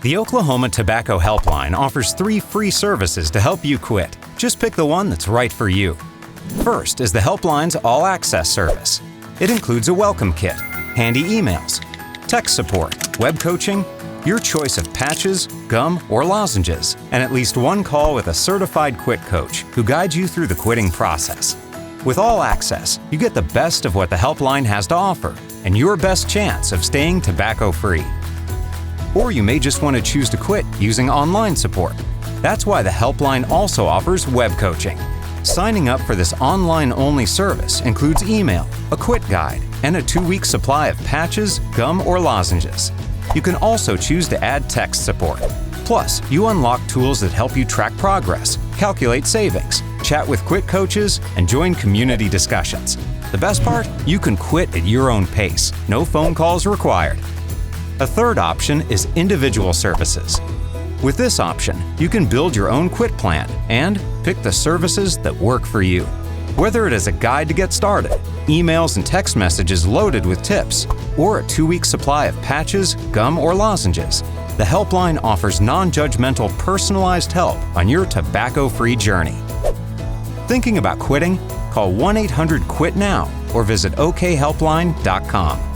The Oklahoma Tobacco Helpline offers 3 free services to help you quit. Just pick the one that's right for you. First is the Helpline's All Access service. It includes a welcome kit, handy emails, tech support, web coaching, your choice of patches, gum, or lozenges, and at least one call with a certified quit coach who guides you through the quitting process. With All Access, you get the best of what the Helpline has to offer and your best chance of staying tobacco-free. Or you may just want to choose to quit using online support. That's why the Helpline also offers web coaching. Signing up for this online-only service includes email, a quit guide, and a 2-week supply of patches, gum, or lozenges. You can also choose to add text support. Plus, you unlock tools that help you track progress, calculate savings, chat with quit coaches, and join community discussions. The best part? You can quit at your own pace. No phone calls required. A third option is individual services. With this option, you can build your own quit plan and pick the services that work for you. Whether it is a guide to get started, emails and text messages loaded with tips, or a 2-week supply of patches, gum, or lozenges, the Helpline offers non-judgmental, personalized help on your tobacco-free journey. Thinking about quitting? Call 1-800-QUIT-NOW or visit okhelpline.com.